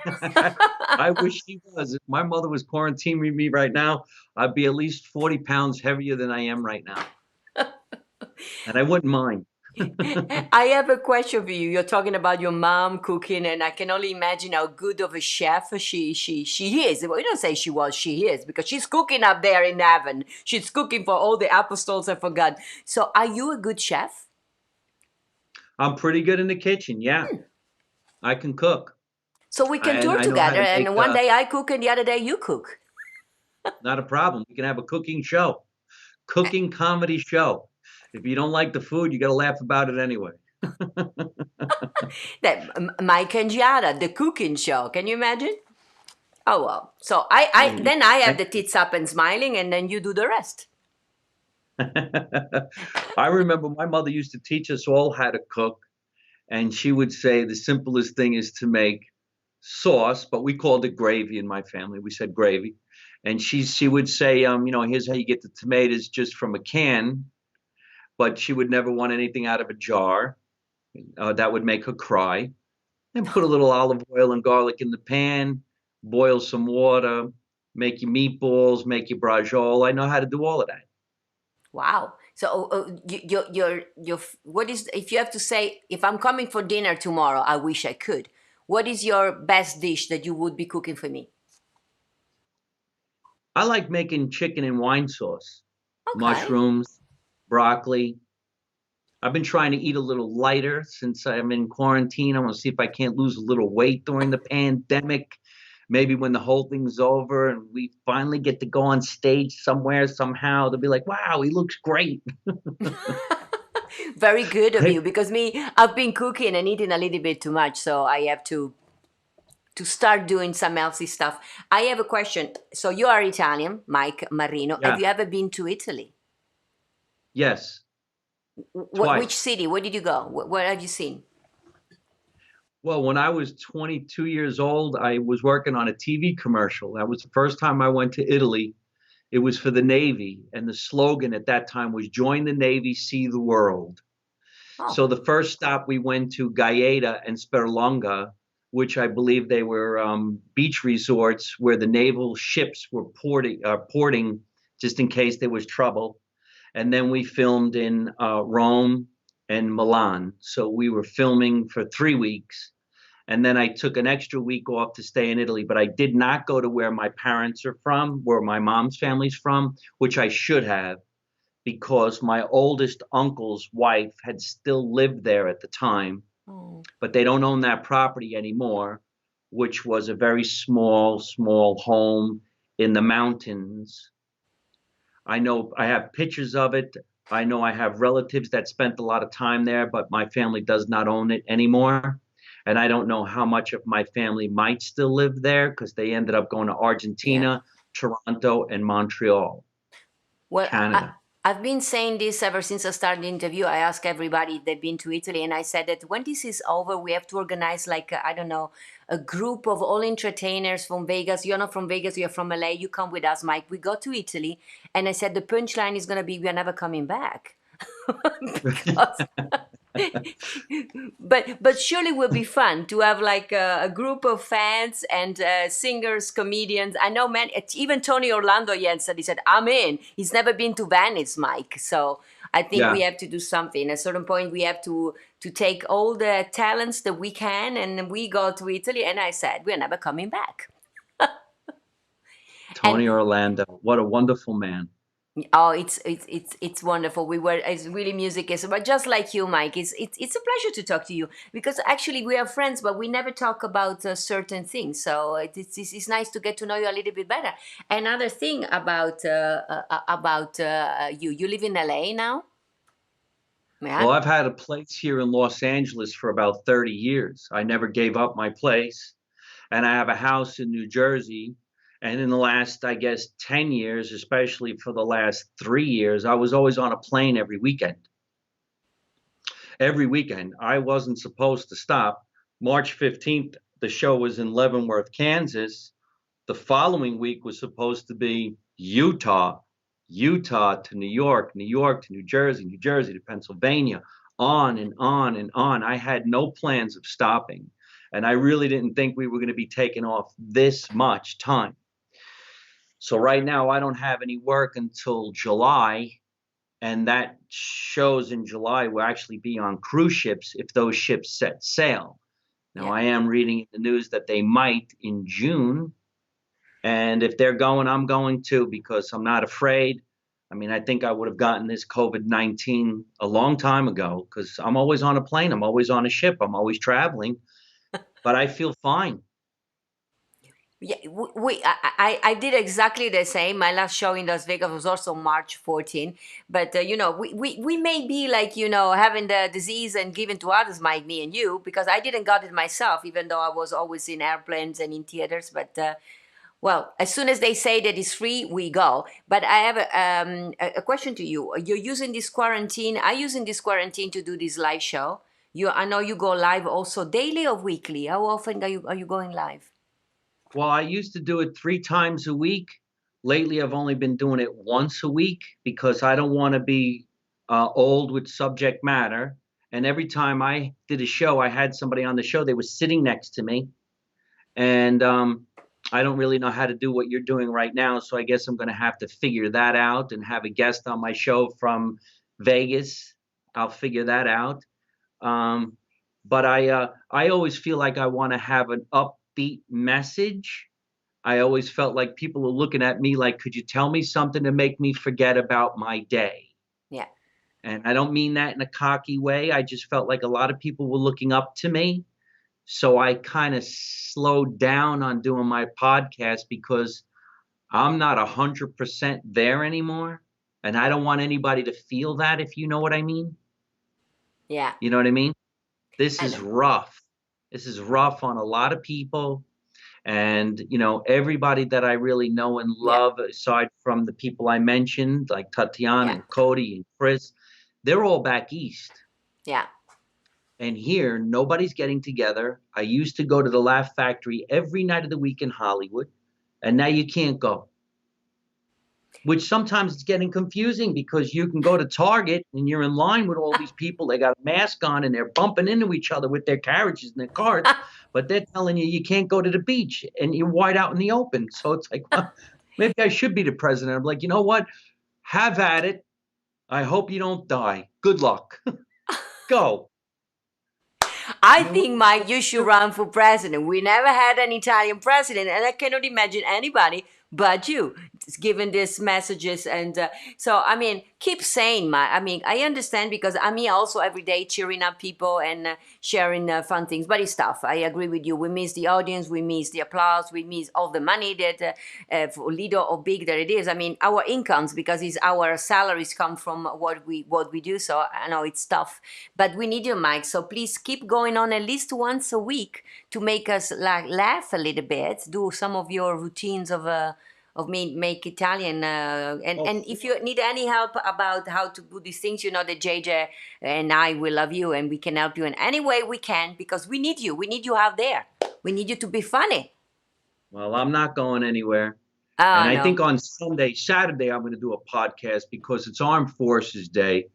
I wish she was. If my mother was quarantining me right now, I'd be at least 40 pounds heavier than I am right now. And I wouldn't mind. I have a question for you. You're talking about your mom cooking, and I can only imagine how good of a chef she is. Well, we don't say she was, she is, because she's cooking up there in heaven. She's cooking for all the apostles and for God. So, are you a good chef? I'm pretty good in the kitchen. Yeah, I can cook. So we can And tour I know how together, to make, and one day I cook, and the other day you cook. not a problem. We can have a cooking show, cooking comedy show. If you don't like the food, you got to laugh about it anyway. That Mike and Giada, the cooking show. Can you imagine? Oh well. So Mm. then I have the tits up and smiling, and then you do the rest. I remember my mother used to teach us all how to cook, and she would say the simplest thing is to make sauce, but we called it gravy in my family. We said gravy. And she would say, here's how you get the tomatoes just from a can, but she would never want anything out of a jar. That would make her cry. And put a little olive oil and garlic in the pan, boil some water, make your meatballs, make your braciole. I know how to do all of that. Wow. So what is, if you have to say, if I'm coming for dinner tomorrow, I wish I could. What is your best dish that you would be cooking for me? I like making chicken and wine sauce, Okay. mushrooms, broccoli. I've been trying to eat a little lighter since I'm in quarantine. I want to see if I can't lose a little weight during the pandemic. Maybe when the whole thing's over and we finally get to go on stage somewhere, somehow, they'll be like, wow, he looks great. Very good of you, because I've been cooking and eating a little bit too much, so I have to start doing some healthy stuff. I have a question. So you are Italian, Mike Marino. Yeah. Have you ever been to Italy? Yes, Which twice. city? Where did you go? What have you seen? Well, when I was 22 years old, I was working on a TV commercial. That was the first time I went to Italy. It was for the Navy, and the slogan at that time was "Join the Navy, see the world." Oh, So the first stop we went to Gaeta and Sperlonga, which I believe they were beach resorts where the naval ships were porting just in case there was trouble. And then we filmed in Rome and Milan. So we were filming for 3 weeks. And then I took an extra week off to stay in Italy, but I did not go to where my parents are from, where my mom's family's from, which I should have, because my oldest uncle's wife had still lived there at the time, oh. but they don't own that property anymore, which was a very small home in the mountains. I know I have pictures of it. I know I have relatives that spent a lot of time there, but my family does not own it anymore. and I don't know how much of my family might still live there because they ended up going to Yeah. Argentina, Toronto, and Montreal, Well, Canada. I've been saying this ever since I started the interview. I ask everybody if they've been to Italy, and I said that when this is over, we have to organize like I don't know, a group of all entertainers from Vegas. You're not from Vegas, you're from LA. You come with us, Mike. We go to Italy, and I said the punchline is gonna be we are never coming back. Because but surely will be fun to have like a group of fans and singers, comedians. I know, man. Even Tony Orlando Jensen, he said, "I'm in." He's never been to Venice, Mike. So I think we Yeah. have to do something. At a certain point, we have to take all the talents that we can, and we go to Italy. And I said, we're never coming back. And Tony Orlando, what a wonderful man. oh, it's wonderful. We were it's really music is, but just like you, Mike, it's a pleasure to talk to you because actually we are friends, but we never talk about certain things. So it's nice to get to know you a little bit better. Another thing about you, you live in LA now, Well, yeah, I've had a place here in Los Angeles for about 30 years. I never gave up my place. And I have a house in New Jersey. And in the last, I guess, 10 years, especially for the last 3 years, I was always on a plane every weekend. Every weekend. I wasn't supposed to stop. March 15th, the show was in Leavenworth, Kansas. The following week was supposed to be Utah, Utah to New York, New York to New Jersey, New Jersey to Pennsylvania, on and on and on. I had no plans of stopping. And I really didn't think we were going to be taking off this much time. So right now, I don't have any work until July. And that shows in July will actually be on cruise ships if those ships set sail. Now, yeah. I am reading in the news that they might in June. And if they're going, I'm going too because I'm not afraid. I mean, I think I would have gotten this COVID-19 a long time ago because I'm always on a plane. I'm always on a ship. I'm always traveling, but I feel fine. Yeah, I did exactly the same. My last show in Las Vegas was also March 14. But, we may be like, having the disease and giving to others, Mike, me and you, because I didn't got it myself, even though I was always in airplanes and in theaters. But, well, as soon as they say that it's free, we go. But I have a question to you. You're using this quarantine. I'm using this quarantine to do this live show. I know you go live also daily or weekly. How often are you going live? Well, I used to do it 3 times a week. Lately, I've only been doing it once a week because I don't want to be old with subject matter. And every time I did a show, I had somebody on the show. They were sitting next to me, and I don't really know how to do what you're doing right now. So I guess I'm going to have to figure that out and have a guest on my show from Vegas. I'll figure that out. Um, but I always feel like I want to have an upbeat message. I always felt like people were looking at me like, could you tell me something to make me forget about my day? Yeah. And I don't mean that in a cocky way. I just felt like a lot of people were looking up to me. So I kind of slowed down on doing my podcast because I'm not 100% there anymore. And I don't want anybody to feel that, if you know what I mean. Yeah. You know what I mean? This I is know. rough. This is rough on a lot of people. And, everybody that I really know and Yeah. love, aside from the people I mentioned, like Tatiana Yeah. and Cody and Chris, they're all back east. Yeah. And here, nobody's getting together. I used to go to the Laugh Factory every night of the week in Hollywood, and now you can't go. Which sometimes it's getting confusing because you can go to Target and you're in line with all these people. They got a mask on and they're bumping into each other with their carriages and their carts, but they're telling you can't go to the beach and you're wide out in the open. So it's like, well, maybe I should be the president. I'm like, you know what? Have at it. I hope you don't die. Good luck. Go. I You know what? think, Mike, you should run for president. We never had an Italian president, and I cannot imagine anybody but you. giving these messages. And so, I mean, keep saying, I mean, I understand because I'm here also every day cheering up people and sharing fun things, but it's tough. I agree with you. We miss the audience, we miss the applause, we miss all the money that for little or big that it is. I mean, our incomes, because it's our salaries come from what we do. So I know it's tough, but we need your mic. So please keep going on at least once a week to make us laugh a little bit. Do some of your routines of make Italian, and if you need any help about how to do these things, you know that JJ and I will love you and we can help you in any way we can, because we need you. We need you out there. We need you to be funny. Well, I'm not going anywhere. And Oh I no. think on Saturday, I'm going to do a podcast because it's Armed Forces Day.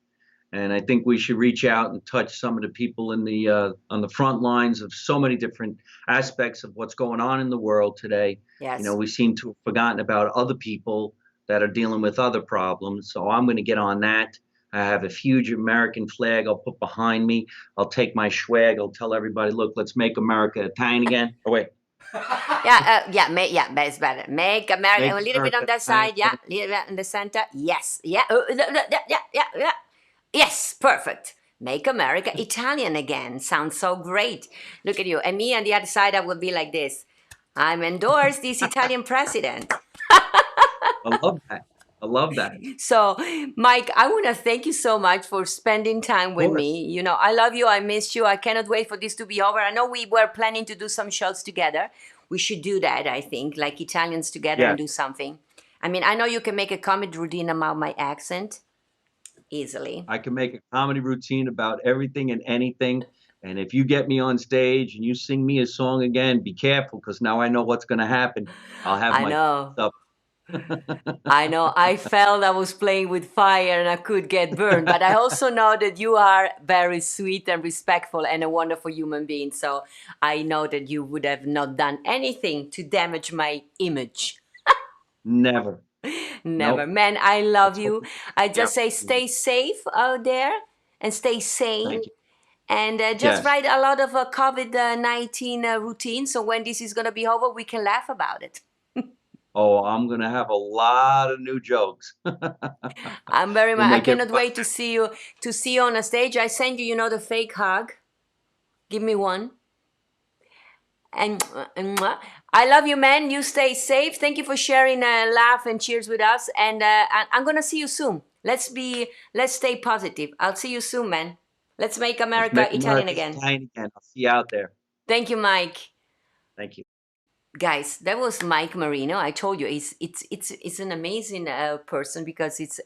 And I think we should reach out and touch some of the people in the on the front lines of so many different aspects of what's going on in the world today. You know, Yes. we seem to have forgotten about other people that are dealing with other problems. So I'm going to get on that. I have a huge American flag I'll put behind me. I'll take my swag. I'll tell everybody, look, let's make America Italian again. Oh, wait. Yeah, but it's better. Make America Make a little bit on America that Italian side, yeah, again. a little bit in the center, yes, yeah, yeah. Yes, perfect. Make America Italian again. Sounds so great. Look at you. And me on the other side, I would be like this. I'm endorsed this Italian president. I love that. I love that. Of So, Mike, I want to thank you so much for spending time with course. me. You know, I love you. I miss you. I cannot wait for this to be over. I know we were planning to do some shows together. We should do that, I think, like Italians together and Yes. do something. I mean, I know you can make a comedy routine about my accent easily. I can make a comedy routine about everything and anything. And if you get me on stage and you sing me a song again, be careful because now I know what's going to happen. I'll have I my know. up. I know. I felt I was playing with fire and I could get burned, but I also know that you are very sweet and respectful and a wonderful human being. So I know that you would have not done anything to damage my image. Never. Never. Nope. Man, I love Let's hope you. we I the just say opportunity. stay safe out there and stay sane. Thank you. And just Yes. write a lot of COVID-19 routine. So when this is going to be over, we can laugh about it. Oh, I'm going to have a lot of new jokes. I'm very We'll much. I make cannot everybody. wait to see you on a stage. I send you, you know, the fake hug. Give me one. And mwah. I love you, man. You stay safe. Thank you for sharing a laugh and cheers with us. And I'm gonna see you soon. Let's stay positive. I'll see you soon, man. Let's make Let's America make Italian America again. Italian again. I'll see you out there. Thank you, Mike. Thank you. Guys, that was Mike Marino. I told you, it's an amazing person, because it's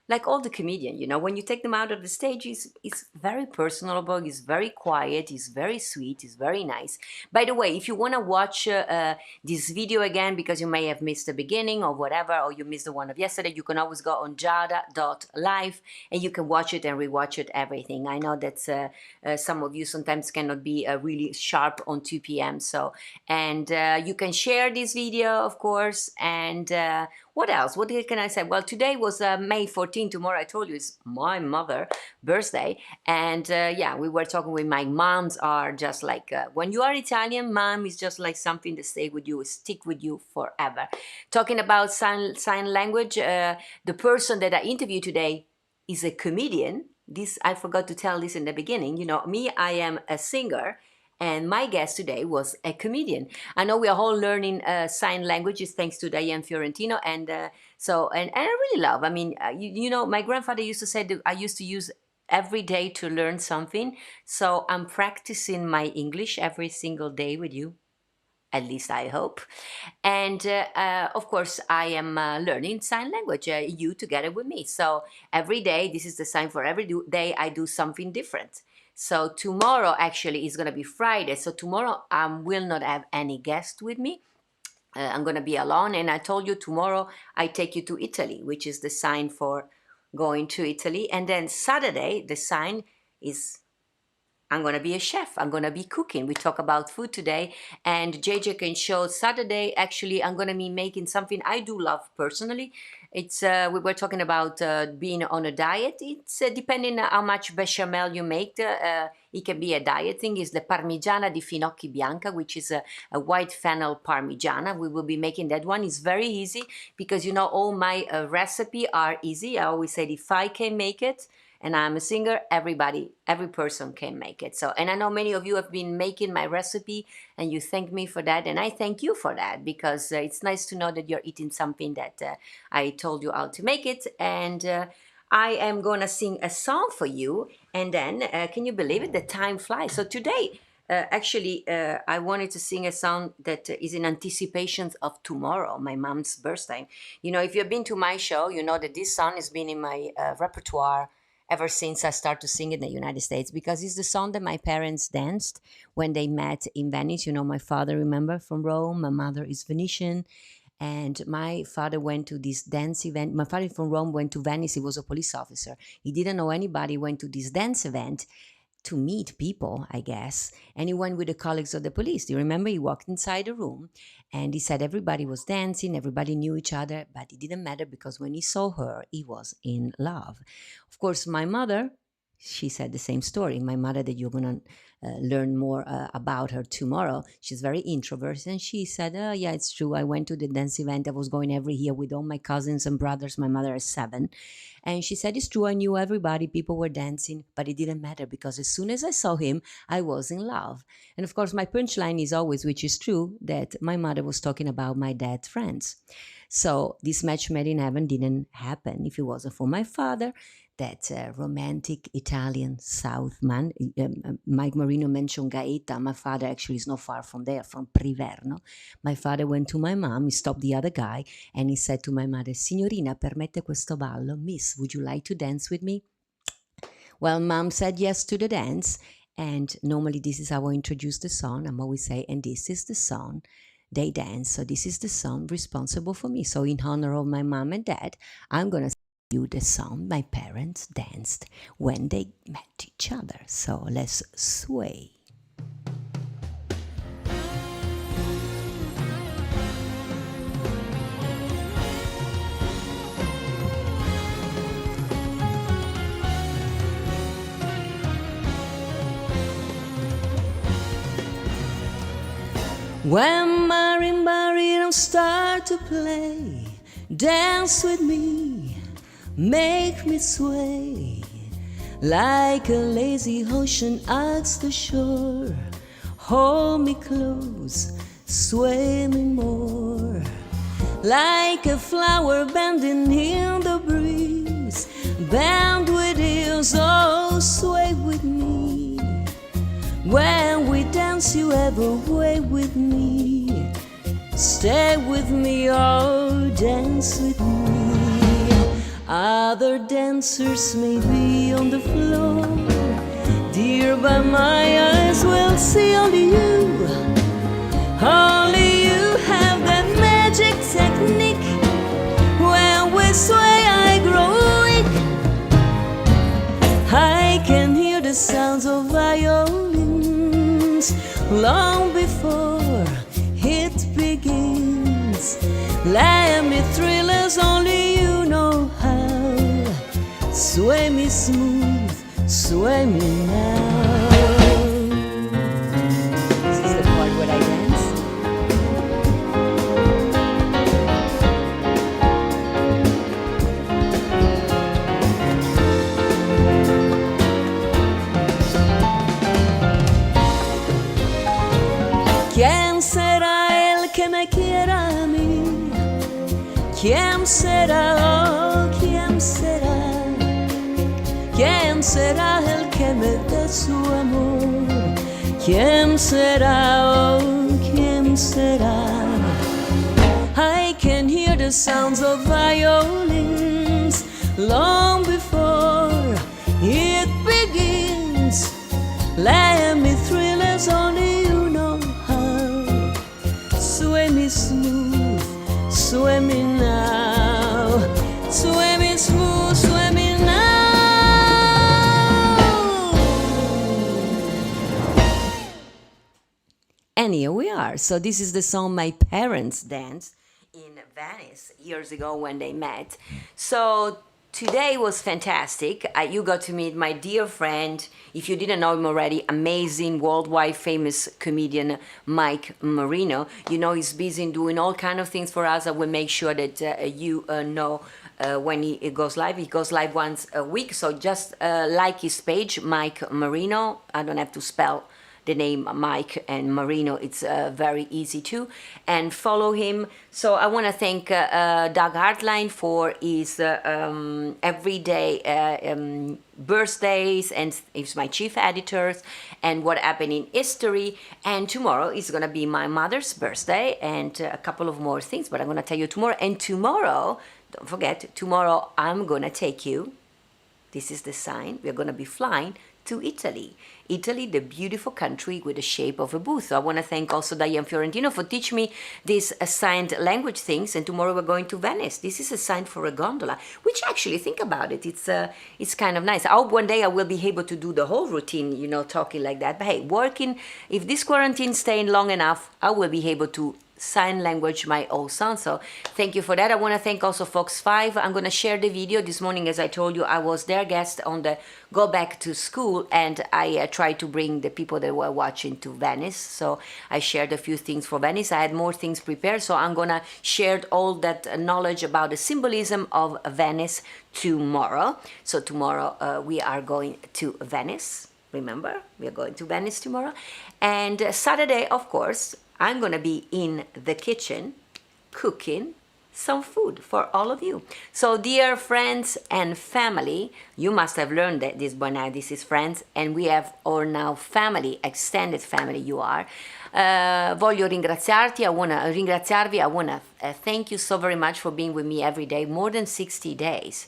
like all the comedian, you know, when you take them out of the stage, he's very personable, he's very quiet, he's very sweet, he's very nice. By the way, if you want to watch this video again because you may have missed the beginning or whatever, or you missed the one of yesterday, you can always go on Giada.live and you can watch it and rewatch it, everything. I know that some of you sometimes cannot be really sharp on 2 p.m. So, and you can share this video, of course, and what else? What can I say? Well, today was May 14. Tomorrow, I told you, is my mother' birthday. And yeah, we were talking with my moms are just like, when you are Italian, mom is just like something that stay with you, stick with you forever. Talking about sign language, the person that I interviewed today is a comedian. This, I forgot to tell this in the beginning. You know, me, I am a singer. And my guest today was a comedian. I know we are all learning sign languages thanks to Diane Fiorentino, and and I really love. I mean, you know, my grandfather used to say that I used to use every day to learn something. So I'm practicing my English every single day with you. At least I hope. And of course, I am learning sign language, you together with me. So every day, this is the sign for every day I do something different. So tomorrow actually is going to be Friday. So tomorrow I will not have any guest with me. I'm going to be alone. And I told you tomorrow I take you to Italy, which is the sign for going to Italy. And then Saturday, the sign is I'm going to be a chef. I'm going to be cooking. We talk about food today. And JJ can show Saturday, actually, I'm going to be making something I do love personally. It's we were talking about being on a diet. It's depending on how much bechamel you make. It can be a diet thing. It's the Parmigiana di Finocchi Bianca, which is a white fennel Parmigiana. We will be making that one. It's very easy because you know all my recipe are easy. I always said if I can make it, and I'm a singer, every person can make it. So, and I know many of you have been making my recipe and you thank me for that. And I thank you for that because it's nice to know that you're eating something that I told you how to make it. And I am going to sing a song for you. And then, can you believe it? The time flies. So today, I wanted to sing a song that is in anticipation of tomorrow, my mom's birthday. You know, if you've been to my show, you know that this song has been in my repertoire ever since I started to sing in the United States because it's the song that my parents danced when they met in Venice. You know, my father, remember, from Rome, my mother is Venetian. And my father went to this dance event. My father from Rome went to Venice. He was a police officer. He didn't know anybody, went to this dance event to meet people, I guess. And he went with the colleagues of the police. Do you remember? He walked inside the room and he said everybody was dancing, everybody knew each other, but it didn't matter because when he saw her, he was in love. Of course, my mother, she said the same story. My mother, that you're going to learn more about her tomorrow. She's very introverted. And she said, oh, yeah, it's true. I went to the dance event. I was going every year with all my cousins and brothers. My mother is 7. And she said, it's true. I knew everybody. People were dancing, but it didn't matter because as soon as I saw him, I was in love. And of course, my punchline is always, which is true, that my mother was talking about my dad's friends. So this match made in heaven didn't happen if it wasn't for my father, that romantic Italian Southman. Mike Marino mentioned Gaeta. My father actually is not far from there, from Priverno. My father went to my mom, he stopped the other guy, and he said to my mother, Signorina, permette questo ballo? Miss, would you like to dance with me? Well, mom said yes to the dance, and normally this is how I introduce the song. I'm always say, and this is the song they dance. So this is the song responsible for me. So in honor of my mom and dad, I'm going to you the song my parents danced when they met each other. So let's sway. When marimba rhythms start to play, dance with me, make me sway, like a lazy ocean hugs the shore. Hold me close, sway me more, like a flower bending in the breeze. Bend with ears, oh, sway with me. When we dance, you have a way with me. Stay with me, oh, dance with me. Other dancers may be on the floor, dear, but my eyes will see only you. Only you have that magic technique. When we sway, I grow weak. I can hear the sounds of violins long before it begins. Let me thrill as only you know how. Sway me smooth, sway me now. This is the part where I dance. ¿Quién será el que me quiera a mí? ¿Quién será, oh, quién será? ¿Quién será el que me dé su amor? ¿Quién será, oh, quién será? I can hear the sounds of violins long before it begins. Let me thrill as only you know how. Sway me smooth, sway me now. Sway me smooth, sway me now. And here we are. So this is the song my parents danced. in Venice years ago when they met. So today was fantastic. You got to meet my dear friend, if you didn't know him already, amazing, worldwide famous comedian Mike Marino. You know, he's busy doing all kind of things for us. I will make sure that you know when he goes live. He goes live once a week, so just like his page, Mike Marino. I don't have to spell the name Mike and Marino. It's very easy too, and follow him. So I want to thank Doug Hartline for his everyday birthdays, and he's my chief editors, and what happened in history. And tomorrow is going to be my mother's birthday, and a couple of more things, but I'm going to tell you tomorrow. And tomorrow, don't forget, tomorrow I'm going to take you, this is the sign, we're going to be flying to Italy. Italy, the beautiful country with the shape of a booth. So I want to thank also Diane Fiorentino for teaching me these assigned language things. And tomorrow we're going to Venice. This is a sign for a gondola, which actually, think about it, it's kind of nice. I hope one day I will be able to do the whole routine, you know, talking like that. But hey, working, if this quarantine staying long enough, I will be able to sign language my old son. So thank you for that. I want to thank also Fox 5. I'm going to share the video this morning. As I told you, I was their guest on the Go Back to School, and I tried to bring the people that were watching to Venice. So I shared a few things for Venice. I had more things prepared, so I'm going to share all that knowledge about the symbolism of Venice tomorrow. So tomorrow we are going to Venice. Remember, we are going to Venice tomorrow. And Saturday, of course, I'm going to be in the kitchen cooking some food for all of you. So dear friends and family, you must have learned that this by now, this is friends, and we have all now family, extended family you are. Voglio ringraziarvi, I want to thank you so very much for being with me every day, more than 60 days.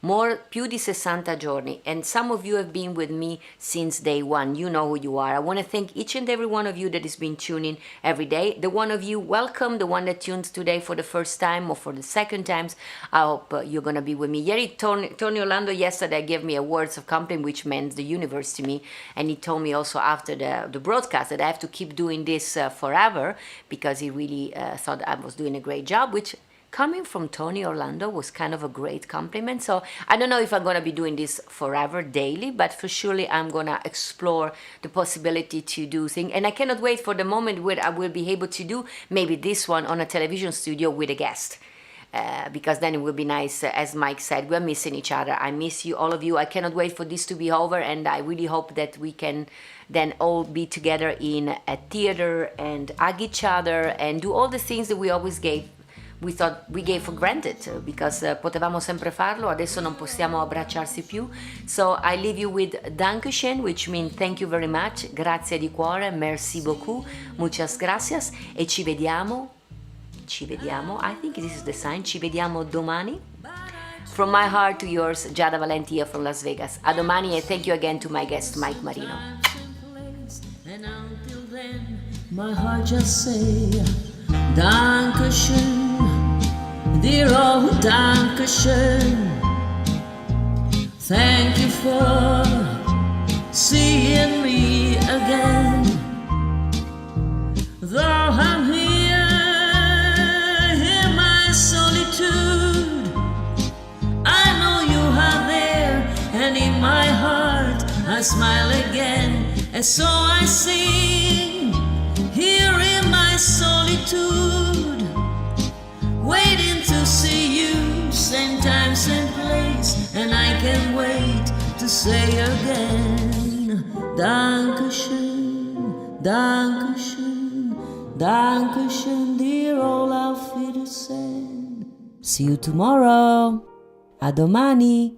Più di 60 giorni, and some of you have been with me since day one. You know who you are. I want to thank each and every one of you that has been tuning every day. The one of you, welcome. The one that tunes today for the first time or for the second times, I hope you're going to be with me. Ieri Tony Orlando yesterday gave me a words of compliment, which meant the universe to me, and he told me also after the broadcast that I have to keep doing this forever, because he really thought I was doing a great job, which coming from Tony Orlando was kind of a great compliment. So I don't know if I'm going to be doing this forever daily, but for surely I'm going to explore the possibility to do things. And I cannot wait for the moment where I will be able to do maybe this one on a television studio with a guest. Because then it will be nice. As Mike said, we're missing each other. I miss you, all of you. I cannot wait for this to be over, and I really hope that we can then all be together in a theater and hug each other and do all the things that we always we thought we gave for granted, because potevamo sempre farlo, adesso non possiamo abbracciarsi più. So I leave you with Dankeschön, which means thank you very much, grazie di cuore, merci beaucoup, muchas gracias, e ci vediamo, I think this is the sign, ci vediamo domani. From my heart to yours, Giada Valenti here from Las Vegas. A domani, and thank you again to my guest, Mike Marino. And until then, my heart just say, Dankeschön. Dear old Dankeschön, thank you for seeing me again. Though I'm here in my solitude, I know you are there, and in my heart I smile again. And so I sing here in my solitude, waiting to see you, same time, same place, and I can't wait to say again, Dankeschön, Dankeschön, Dankeschön, dear old Auf Wiedersehen. See you tomorrow. A domani.